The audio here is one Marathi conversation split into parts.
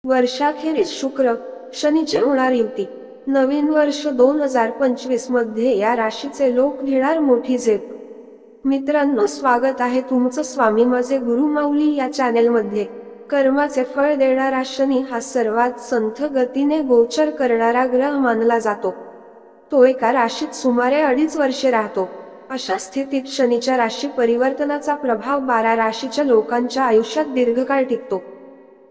वर्षाखेरीस शुक्र शनीची होणार युती। नवीन वर्ष 2025 मध्ये या राशीचे लोक घेणार मोठी झेप। मित्रांनो, स्वागत आहे तुमचं स्वामी माझे गुरु माऊली या चॅनेलमध्ये। कर्माचे फळ देणारा शनी हा सर्वात संथ गतीने गोचर करणारा ग्रह मानला जातो। तो एका राशीत सुमारे 2.5 वर्षे राहतो। अशा स्थितीत शनीच्या राशी परिवर्तनाचा प्रभाव 12 राशीच्या लोकांच्या आयुष्यात दीर्घकाळ टिकतो।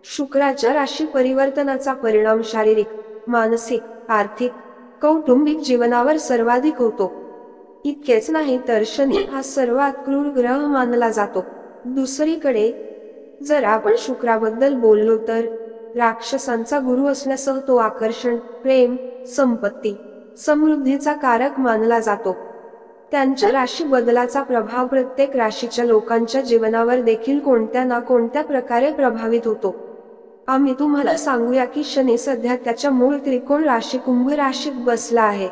शुक्राच्या राशी परिवर्तनाचा परिणाम शारीरिक, मानसिक, आर्थिक, कौटुंबिक जीवनावर सर्वाधिक होतो। इतकेच नाही तर शनी हा सर्वात क्रूर ग्रह मानला जातो। दुसरीकडे जर आपण शुक्राबद्दल बोललो तर राक्षसांचा गुरु असण्यासह तो आकर्षण, प्रेम, संपत्ती, समृद्धीचा कारक मानला जातो। त्यांच्या राशी बदलाचा प्रभाव प्रत्येक राशीच्या लोकांच्या जीवनावर देखील कोणत्या ना कोणत्या प्रकारे प्रभावित होतो। आम्ही तुम्हाला सांगूया की शनी सध्या त्याच्या मूळ त्रिकोण राशी कुंभ राशीत बसला आहे।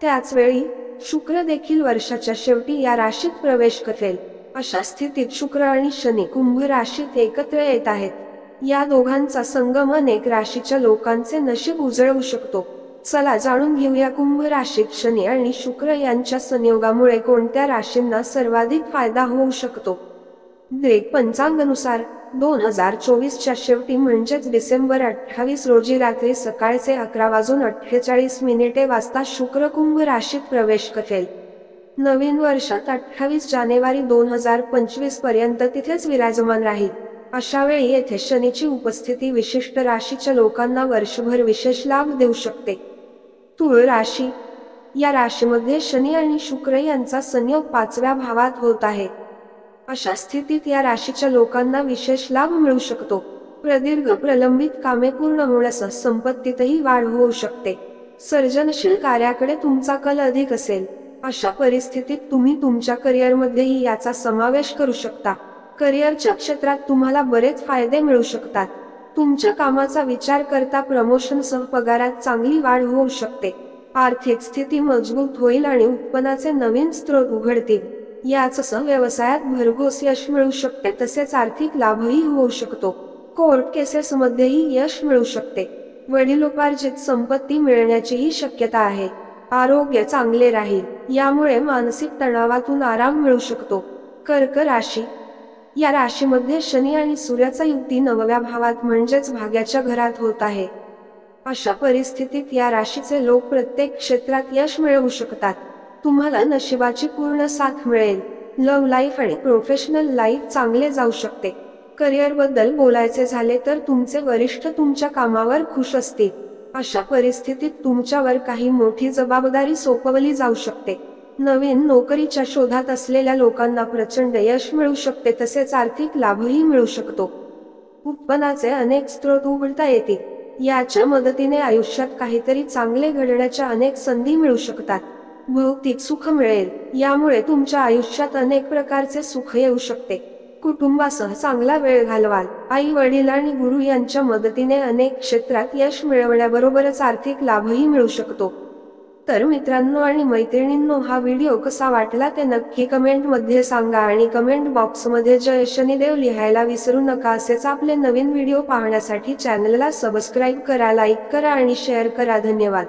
त्याच वेळी शुक्र देखील वर्षाच्या शेवटी या राशीत प्रवेश करेल। अशा स्थितीत शुक्र आणि शनी कुंभ राशीत एकत्र येत आहेत। या दोघांचा संगम अनेक राशीच्या लोकांचे नशीब उजळवू शकतो। चला जाणून घेऊया कुंभ राशीत शनी आणि शुक्र यांच्या संयोगामुळे कोणत्या राशींना सर्वाधिक फायदा होऊ शकतो। ग्रीक पंचांगानुसार 2024 च्या शेवटी म्हणजेच डिसेंबर 28 रोजी रात्री सकाळचे 11:48 वाजता शुक्र कुंभ राशीत प्रवेश करेल। नवीन वर्षात 28 जानेवारी 2025 पर्यंत तिथेच विराजमान राहील। अशा वेळी येथे शनीची उपस्थिती विशिष्ट राशीच्या लोकांना वर्षभर विशेष लाभ देऊ शकते। तुळ राशी, या राशीमध्ये शनी आणि शुक्र यांचा संयोग 5व्या भावात होत आहे। अशा स्थितीत या राशीच्या लोकांना विशेष लाभ मिळू शकतो। प्रदीर्घ प्रलंबित कामे पूर्ण होण्यासह संपत्तीतही वाढ होऊ शकते। सर्जनशील कार्याकडे तुमचा कल अधिक असेल। अशा परिस्थितीत तुम्ही तुमच्या करिअरमध्येही याचा समावेश करू शकता। करिअरच्या क्षेत्रात तुम्हाला बरेच फायदे मिळू शकतात। तुमच्या कामाचा विचार करता प्रमोशनसह पगारात चांगली वाढ होऊ शकते। आर्थिक स्थिती मजबूत होईल आणि उत्पन्नाचे नवीन स्रोत उघडतील। याचसह व्यवसायात भरघोस यश मिळू शकते, तसेच आर्थिक लाभही होऊ शकतो। कोर्ट केसेसमध्येही यश मिळू शकते। वडिलोपार्जित संपत्ती मिळण्याचीही शक्यता आहे। आरोग्य चांगले राहील, यामुळे मानसिक तणावातून आराम मिळू शकतो। कर्क राशी, या राशीमध्ये शनी आणि सूर्याचा युती 9व्या भावात म्हणजेच भाग्याच्या घरात होत आहे। अशा परिस्थितीत या राशीचे लोक प्रत्येक क्षेत्रात यश मिळवू शकतात। तुम्हाला नशिबाची पूर्ण साथ मिळेल। लव्ह लाईफ आणि प्रोफेशनल लाईफ चांगले जाऊ शकते। करिअर बद्दल बोलायचे झाले तर तुमचे वरिष्ठ तुमच्या कामावर खुश असतील। अशा परिस्थितीत तुमच्यावर काही मोठी जबाबदारी सोपवली जाऊ शकते। नवीन नोकरीच्या शोधात असलेल्या लोकांना प्रचंड यश मिळू शकते, तसेच आर्थिक लाभही मिळू शकतो। उत्पन्नाचे अनेक स्रोत उघडता येतील। याच्या मदतीने आयुष्यात काहीतरी चांगले घडण्याच्या अनेक संधी मिळू शकतात। भौतिक सुख मिळेल, यामुळे तुमच्या आयुष्यात अनेक प्रकारचे सुख येऊ शकते। कुटुंबासह चांगला वेळ घालवाल। आई वडील आणि गुरु यांच्या मदतीने अनेक क्षेत्रात यश मिळवण्याबरोबरच आर्थिक लाभही मिळू शकतो। तर मित्रांनो आणि मैत्रिणींनो, हा व्हिडिओ कसा वाटला ते नक्की कमेंटमध्ये सांगा आणि कमेंट बॉक्समध्ये जय शनिदेव लिहायला विसरू नका। असेच आपले नवीन व्हिडिओ पाहण्यासाठी चॅनलला सबस्क्राईब करा, लाईक करा आणि शेअर करा। धन्यवाद।